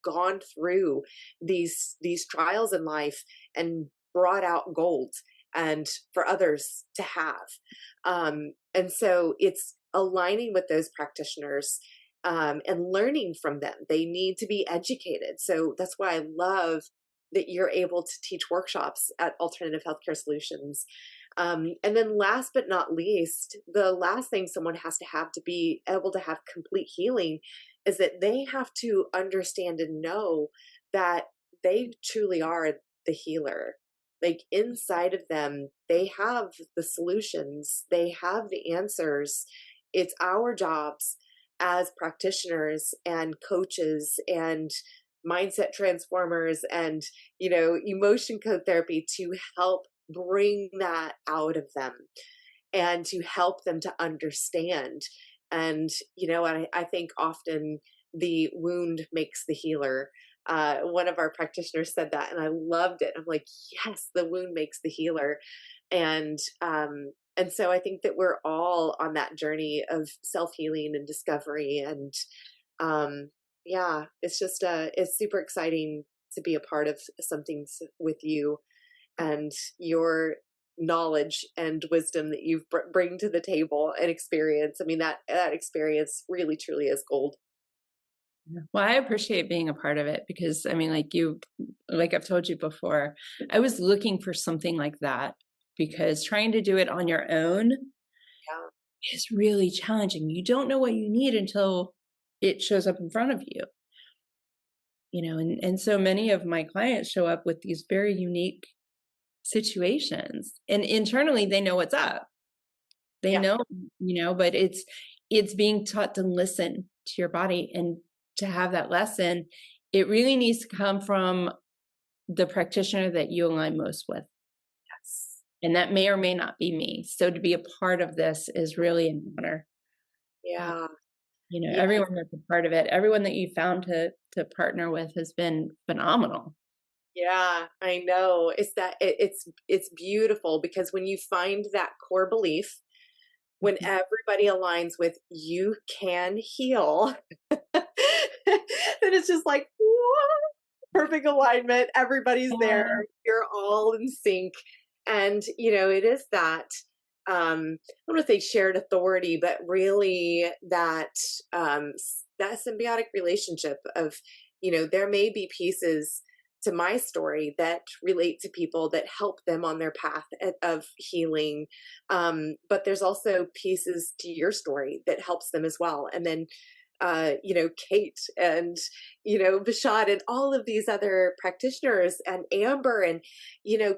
gone through these trials in life and brought out gold, and for others to have. And so it's aligning with those practitioners, and learning from them. They need to be educated. So that's why I love that you're able to teach workshops at Alternative Healthcare Solutions. And then last but not least, the last thing someone has to be able to have complete healing is that they have to understand and know that they truly are the healer. Like inside of them, they have the solutions, they have the answers. It's our jobs as practitioners and coaches and mindset transformers and emotion code therapy to help bring that out of them, and to help them to understand. And I think often the wound makes the healer. One of our practitioners said that, and I loved it. I'm like, yes, the wound makes the healer. And so I think that we're all on that journey of self-healing and discovery. And um yeah, it's just it's super exciting to be a part of something with you. and your knowledge and wisdom that you bring to the table and experience. I mean, that experience really truly is gold. Yeah. Well, I appreciate being a part of it because I mean, like I've told you before, I was looking for something like that because trying to do it on your own Yeah. is really challenging. You don't know what you need until it shows up in front of you, and so many of my clients show up with these very unique situations and internally they know what's up. They Yeah. know, but it's being taught to listen to your body and to have that lesson. It really needs to come from the practitioner that you align most with. Yes. And that may or may not be me. So to be a part of this is really an honor. Uh, Yeah. Yeah. Everyone that's a part of it, everyone that you found to partner with has been phenomenal. Yeah, I know. It's beautiful because when you find that core belief, when Mhm. everybody aligns with you can heal, then it's just like what? Perfect alignment. Everybody's there. Yeah. You're all in sync. And it is that I don't want to say shared authority, but really that symbiotic relationship of, there may be pieces to my story that relate to people that help them on their path of healing, but there's also pieces to your story that helps them as well. And then Kate and, Bashad and all of these other practitioners and Amber and,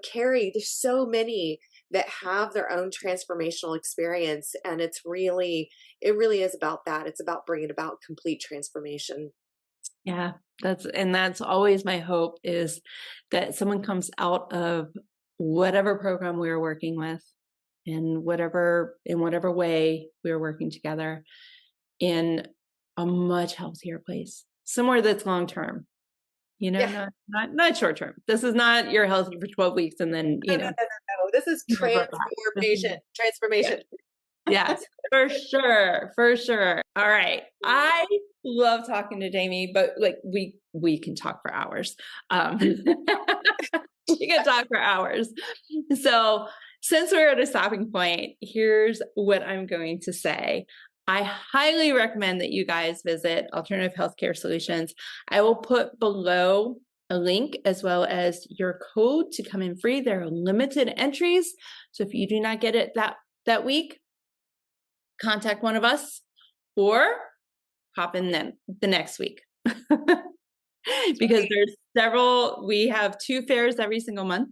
Carrie, there's so many that have their own transformational experience. And it really is about that. It's about bringing about complete transformation. Yeah, that's always my hope is that someone comes out of whatever program we are working with in whatever way we are working together in a much healthier place. Somewhere that's long term, Yeah. not short term. This is not you're healthy for 12 weeks and then, No, no, no, no, no. This is never back. This is transformation. yeah. Transformation. Yes, for sure, for sure. All right. I love talking to Jamie, but like we can talk for hours. We can talk for hours. So, since we're at a stopping point, here's what I'm going to say. I highly recommend that you guys visit Alternative Healthcare Solutions. I will put below a link as well as your code to come in free. There are limited entries. So if you do not get it that week, contact one of us or hop in then the next week. Because we have 2 fairs every single month.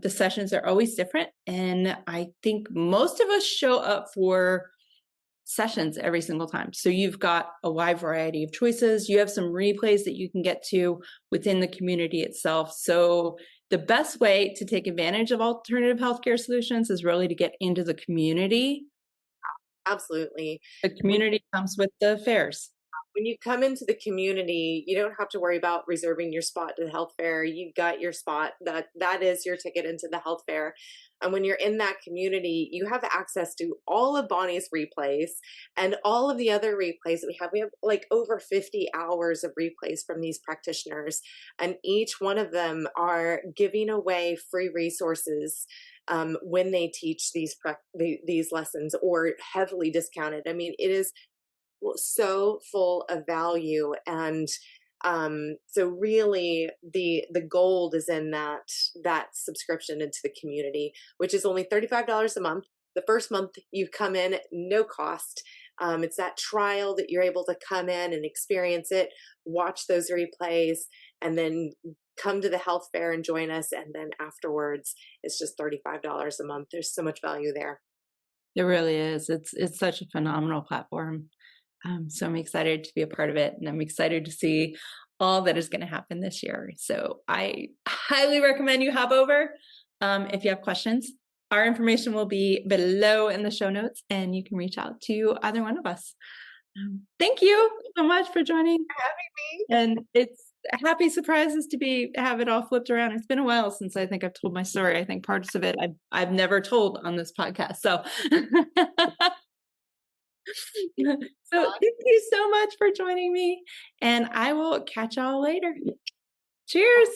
The sessions are always different. And I think most of us show up for sessions every single time. So you've got a wide variety of choices. You have some replays that you can get to within the community itself. So the best way to take advantage of alternative healthcare solutions is really to get into the community. Absolutely. The community comes with the fairs. When you come into the community, you don't have to worry about reserving your spot to the health fair. You got your spot. That is your ticket into the health fair. And when you're in that community, you have access to all of Bonnie's replays and all of the other replays that we have. We have like over 50 hours of replays from these practitioners, and each one of them are giving away free resources when they teach these lessons, or heavily discounted. I mean, it is so full of value. And so really the gold is in that subscription into the community, which is only $35 a month. The first month you come in at no cost. It's that trial that you're able to come in and experience it, watch those replays, and then come to the health fair and join us. And then afterwards, it's just $35 a month. There's so much value there. It really is. It's such a phenomenal platform. So I'm excited to be a part of it, and I'm excited to see all that is going to happen this year. So I highly recommend you hop over. If you have questions, our information will be below in the show notes, and you can reach out to either one of us. Thank you so much for joining, Having me. and it's happy surprises to have it all flipped around. It's been a while since I think I've told my story. I think parts of it I've never told on this podcast. So. So thank you so much for joining me, and I will catch y'all later. Cheers.